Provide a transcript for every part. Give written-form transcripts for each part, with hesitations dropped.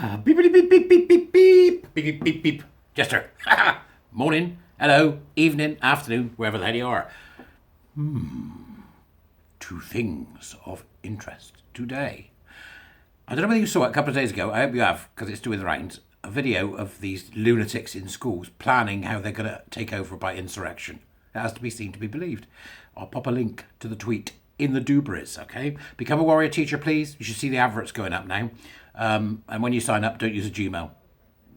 Beep, beep, beep, beep, beep, beep, beep, beep, beep, beep, beep. Jester. Morning, hello, evening, afternoon, wherever the hell you are. Two things of interest today. I don't know whether you saw it a couple of days ago. I hope you have, because it's doing the rounds. A video of these lunatics in schools planning how they're going to take over by insurrection. It has to be seen to be believed. I'll pop a link to the tweet in the doobries, okay? Become a warrior teacher, please. You should see the adverts going up now. And when you sign up, don't use a Gmail.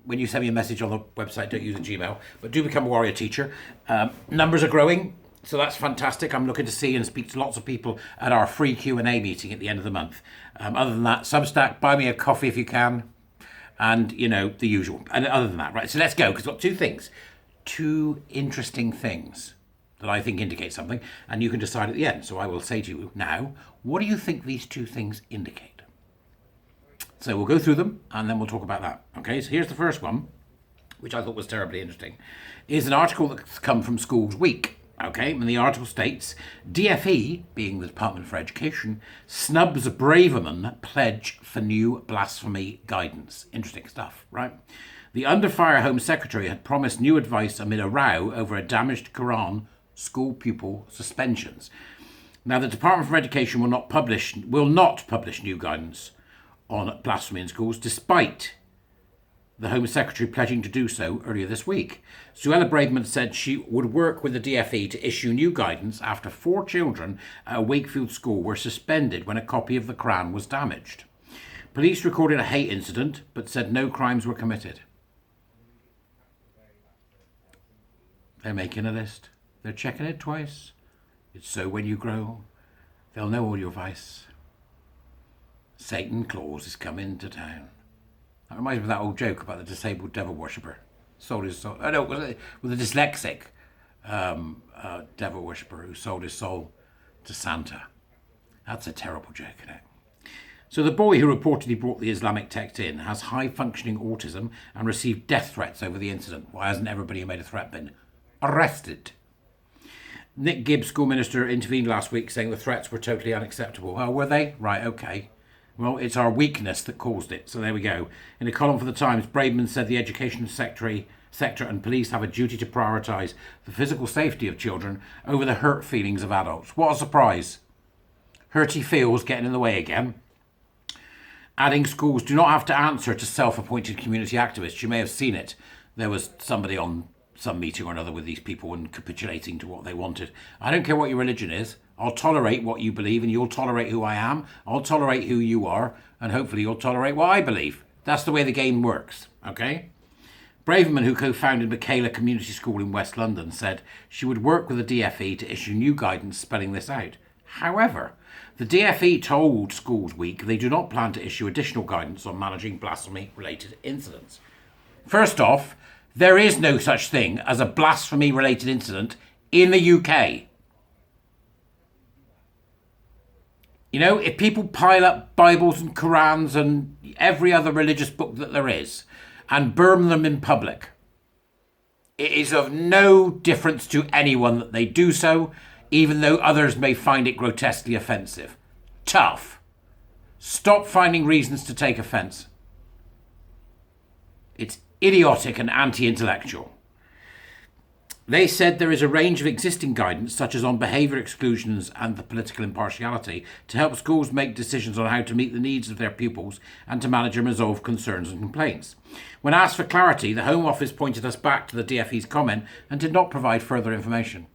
When you send me a message on the website, don't use a Gmail. But do become a warrior teacher. Numbers are growing, so that's fantastic. I'm looking to see and speak to lots of people at our free Q&A meeting at the end of the month. Other than that, Substack, buy me a coffee if you can. And, you know, the usual. And other than that, right, so let's go, because I've got two things. Two interesting things that I think indicate something, and you can decide at the end. So I will say to you now, what do you think these two things indicate? So we'll go through them, and then we'll talk about that. Okay, so here's the first one, which I thought was terribly interesting, is an article that's come from Schools Week. Okay, and the article states, DfE, being the Department for Education, snubs Braverman pledge for new blasphemy guidance. Interesting stuff, right? The Under Fire Home Secretary had promised new advice amid a row over a damaged Quran school pupil suspensions. Now, the Department for Education will not publish new guidance on blasphemy in schools, despite the Home Secretary pledging to do so earlier this week. Suella Braverman said she would work with the DfE to issue new guidance after 4 children at a Wakefield school were suspended when a copy of the Quran was damaged. Police recorded a hate incident, but said no crimes were committed. They're making a list. They're checking it twice. It's so when you grow, they'll know all your vice. Satan Claus is coming to town. That reminds me of that old joke about the disabled devil worshipper. Sold his soul. Oh no, was it with the dyslexic devil worshipper who sold his soul to Santa? That's a terrible joke, isn't it? So the boy who reportedly brought the Islamic text in has high-functioning autism and received death threats over the incident. Why hasn't everybody who made a threat been arrested? Nick Gibbs, school minister, intervened last week saying the threats were totally unacceptable. Oh, were they? Right, okay. Well, it's our weakness that caused it, so there we go. In a column for The Times, Braverman said the education sector and police have a duty to prioritise the physical safety of children over the hurt feelings of adults. What a surprise. Hurty feels getting in the way again. Adding schools do not have to answer to self-appointed community activists. You may have seen it. There was somebody on some meeting or another with these people and capitulating to what they wanted. I don't care what your religion is. I'll tolerate what you believe and you'll tolerate who I am. I'll tolerate who you are and hopefully you'll tolerate what I believe. That's the way the game works, okay? Braverman, who co-founded Michaela Community School in West London, said she would work with the DfE to issue new guidance spelling this out. However, the DfE told Schools Week they do not plan to issue additional guidance on managing blasphemy-related incidents. First off, there is no such thing as a blasphemy-related incident in the UK. You know, if people pile up Bibles and Qurans and every other religious book that there is and burn them in public, it is of no difference to anyone that they do so, even though others may find it grotesquely offensive. Tough. Stop finding reasons to take offence. It's idiotic and anti-intellectual. They said there is a range of existing guidance, such as on behaviour exclusions and the political impartiality, to help schools make decisions on how to meet the needs of their pupils and to manage and resolve concerns and complaints. When asked for clarity, the Home Office pointed us back to the DfE's comment and did not provide further information.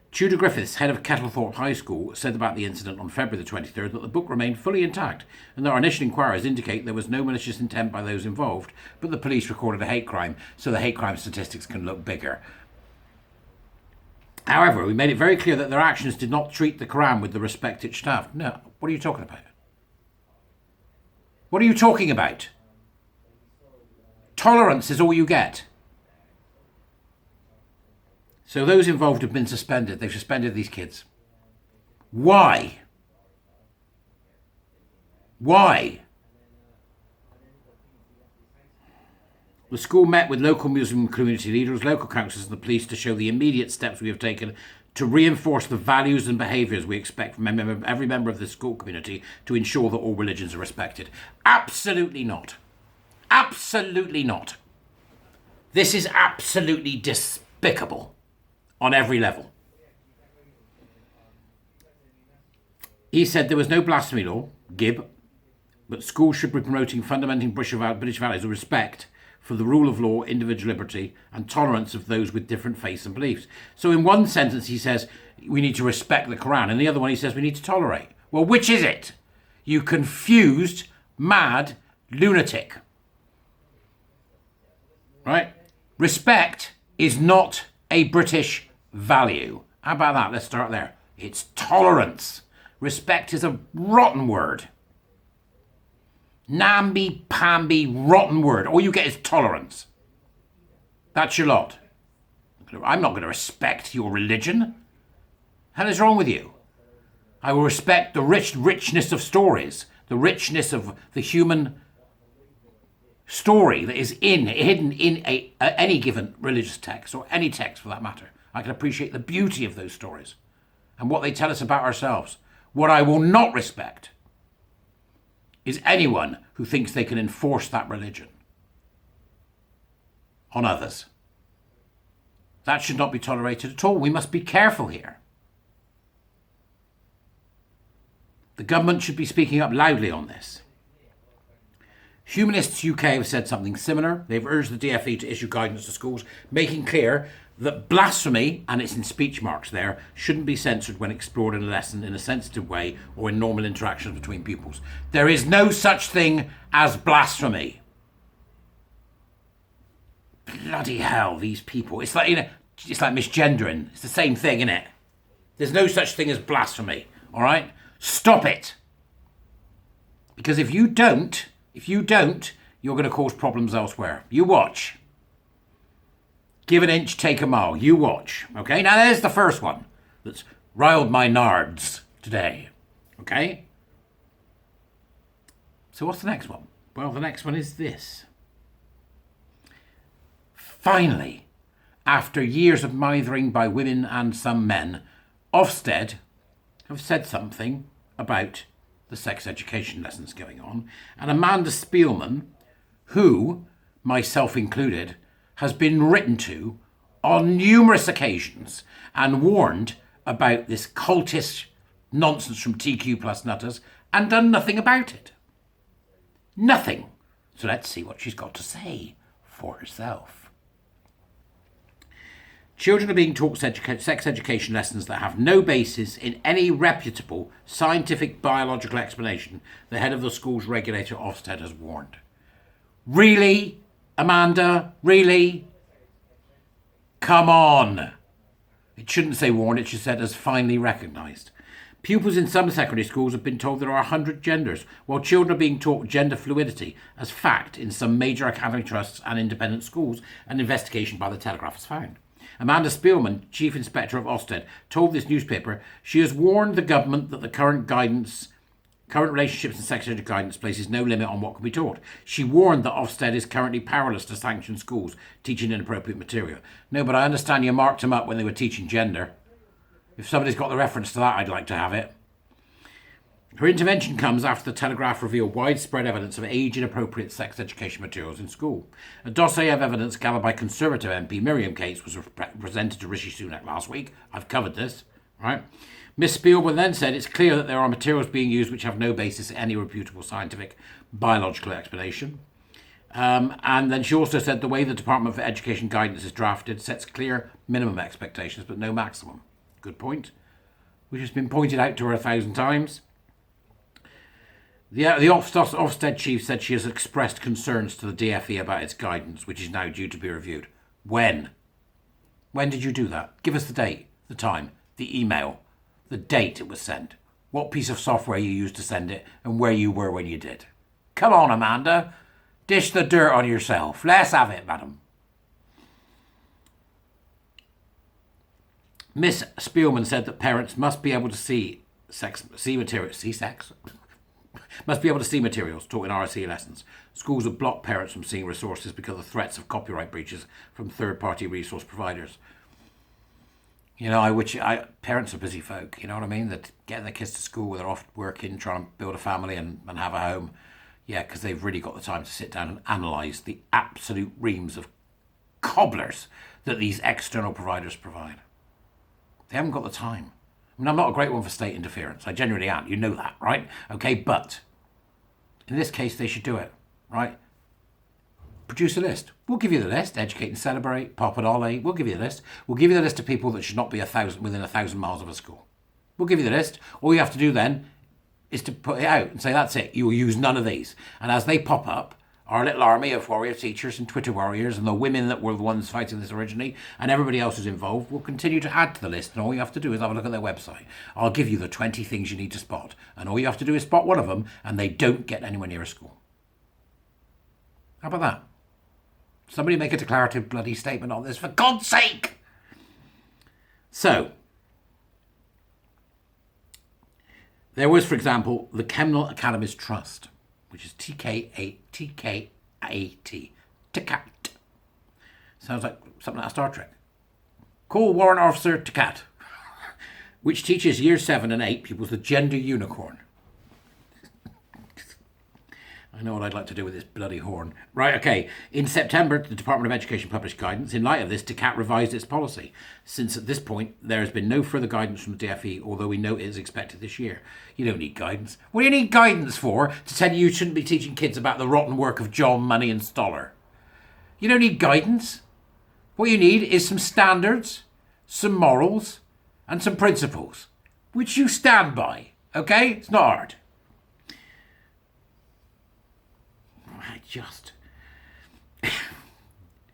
Tudor Griffiths, head of Kettlethorpe High School, said about the incident on February the 23rd that the book remained fully intact and that our initial inquiries indicate there was no malicious intent by those involved, but the police recorded a hate crime, so the hate crime statistics can look bigger. However, we made it very clear that their actions did not treat the Quran with the respect it should have. No, what are you talking about? What are you talking about? Tolerance is all you get. So those involved have been suspended. They've suspended these kids. Why? Why? The school met with local Muslim community leaders, local councillors and the police to show the immediate steps we have taken to reinforce the values and behaviours we expect from every member of the school community to ensure that all religions are respected. Absolutely not. Absolutely not. This is absolutely despicable on every level. He said there was no blasphemy law, Gibb, but schools should be promoting fundamental British values of respect for the rule of law, individual liberty, and tolerance of those with different faiths and beliefs. So in one sentence he says we need to respect the Quran, and the other one he says we need to tolerate. Well, which is it? You confused, mad lunatic. Right? Respect is not a British value. How about that? Let's start there. It's tolerance. Respect is a rotten word. Namby-pamby rotten word. All you get is tolerance. That's your lot. I'm not going to respect your religion. Hell is wrong with you? I will respect the richness of stories, the richness of the human story that is hidden in any given religious text, or any text for that matter. I can appreciate the beauty of those stories and what they tell us about ourselves. What I will not respect is anyone who thinks they can enforce that religion on others. That should not be tolerated at all. We must be careful here. The government should be speaking up loudly on this. Humanists UK have said something similar. They've urged the DfE to issue guidance to schools, making clear that blasphemy, and it's in speech marks there, shouldn't be censored when explored in a lesson in a sensitive way or in normal interactions between pupils. There is no such thing as blasphemy. Bloody hell, these people. It's like, it's like misgendering. It's the same thing, isn't it? There's no such thing as blasphemy, all right? Stop it. Because if you don't, you're going to cause problems elsewhere. You watch. Give an inch, take a mile. You watch. Okay, now there's the first one that's riled my nards today. Okay? So what's the next one? Well, the next one is this. Finally, after years of mithering by women and some men, Ofsted have said something about the sex education lessons going on. And Amanda Spielman, who, myself included, has been written to on numerous occasions and warned about this cultist nonsense from TQ plus nutters and done nothing about it. Nothing. So let's see what she's got to say for herself. Children are being taught sex education lessons that have no basis in any reputable scientific biological explanation, the head of the school's regulator, Ofsted, has warned. Really, Amanda? Really? Come on. It shouldn't say warned, it should say as finally recognised. Pupils in some secondary schools have been told there are 100 genders, while children are being taught gender fluidity as fact in some major academic trusts and independent schools, an investigation by the Telegraph has found. Amanda Spielman, Chief Inspector of Ofsted, told this newspaper she has warned the government that the current relationships and sex education guidance places no limit on what can be taught. She warned that Ofsted is currently powerless to sanction schools teaching inappropriate material. No, but I understand you marked them up when they were teaching gender. If somebody's got the reference to that, I'd like to have it. Her intervention comes after the Telegraph revealed widespread evidence of age-inappropriate sex education materials in school. A dossier of evidence gathered by Conservative MP Miriam Cates was presented to Rishi Sunak last week. I've covered this, right? Miss Spielman then said it's clear that there are materials being used which have no basis in any reputable scientific biological explanation. And then she also said the way the Department for Education guidance is drafted sets clear minimum expectations but no maximum. Good point, which has been pointed out to her 1,000 times. The Ofsted chief said she has expressed concerns to the DfE about its guidance, which is now due to be reviewed. When? When did you do that? Give us the date, the time, the email, the date it was sent, what piece of software you used to send it, and where you were when you did. Come on, Amanda. Dish the dirt on yourself. Let's have it, madam. Miss Spielman said that parents must be able to see materials taught in RSE lessons. Schools have blocked parents from seeing resources because of threats of copyright breaches from third-party resource providers. You know, parents are busy folk, you know what I mean? They're getting their kids to school, they're off working, trying to build a family and have a home. Yeah, because they've really got the time to sit down and analyse the absolute reams of cobblers that these external providers provide. They haven't got the time. I mean, I'm not a great one for state interference. I genuinely am. You know that, right? Okay, but in this case, they should do it, right? Produce a list. We'll give you the list. Educate and celebrate. Pop and Ollie. We'll give you the list. We'll give you the list of people that should not be within 1,000 miles of a school. We'll give you the list. All you have to do then is to put it out and say, that's it. You will use none of these. And as they pop up, our little army of warrior teachers and Twitter warriors and the women that were the ones fighting this originally and everybody else who's involved will continue to add to the list. And all you have to do is have a look at their website. I'll give you the 20 things you need to spot. And all you have to do is spot one of them and they don't get anywhere near a school. How about that? Somebody make a declarative bloody statement on this, for God's sake! So, there was, for example, the Kemnal Academies Trust, which is TKAT. TKAT. Sounds like something out of Star Trek. Call Warrant Officer TKAT, which teaches year 7 and 8 pupils the gender unicorn. I know what I'd like to do with this bloody horn. Right, okay. In September, the Department of Education published guidance. In light of this, TCAT revised its policy. Since at this point, there has been no further guidance from the DFE, although we know it is expected this year. You don't need guidance. What do you need guidance for? To tell you shouldn't be teaching kids about the rotten work of John, Money and Stoller. You don't need guidance. What you need is some standards, some morals, and some principles, which you stand by. Okay? It's not hard.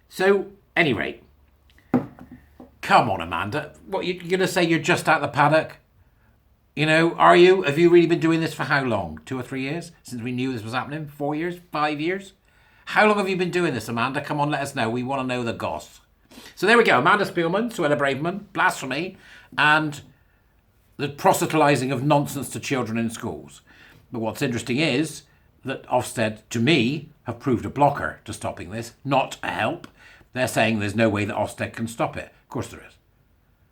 So, any rate, come on, Amanda. What, you're going to say you're just out the paddock? You know, are you? Have you really been doing this for how long? 2 or 3 years? Since we knew this was happening? 4 years? 5 years? How long have you been doing this, Amanda? Come on, let us know. We want to know the goss. So there we go. Amanda Spielman, Suella Braverman, Blasphemy, and the proselytizing of nonsense to children in schools. But what's interesting is that Ofsted, to me, have proved a blocker to stopping this, not a help. They're saying there's no way that Ofsted can stop it. Of course there is.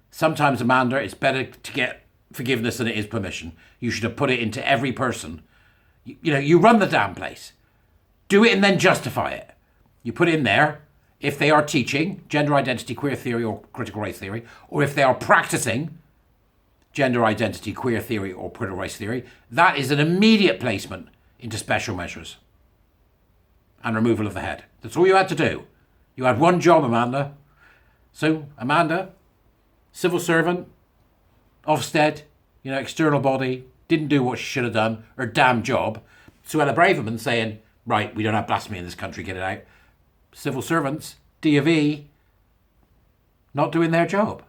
Sometimes, Amanda, it's better to get forgiveness than it is permission. You should have put it into every person. You know, you run the damn place. Do it and then justify it. You put in there, if they are teaching gender identity, queer theory or critical race theory, or if they are practicing gender identity, queer theory or critical race theory, that is an immediate placement into special measures and removal of the head. That's all you had to do. You had one job, Amanda. So, Amanda, civil servant, Ofsted, you know, external body, didn't do what she should have done, her damn job. Suella Braverman saying, right, we don't have blasphemy in this country, get it out. Civil servants, D of E, not doing their job.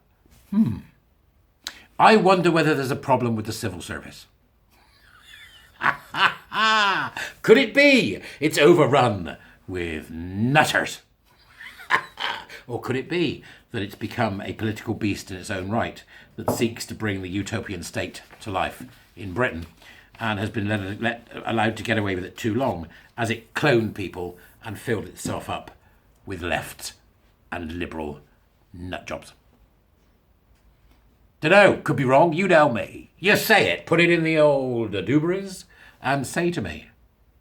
I wonder whether there's a problem with the civil service. Could it be it's overrun with nutters? Or could it be that it's become a political beast in its own right that seeks to bring the utopian state to life in Britain and has been allowed to get away with it too long as it cloned people and filled itself up with left and liberal nut jobs? Dunno, could be wrong, you tell me. You say it, put it in the old dubris and say to me,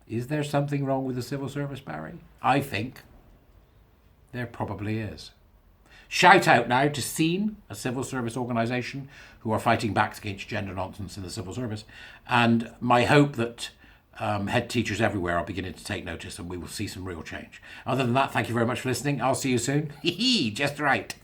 is there something wrong with the civil service, Barry? I think there probably is. Shout out now to SEEN, a civil service organisation who are fighting back against gender nonsense in the civil service. And my hope that head teachers everywhere are beginning to take notice and we will see some real change. Other than that, thank you very much for listening. I'll see you soon. Just right.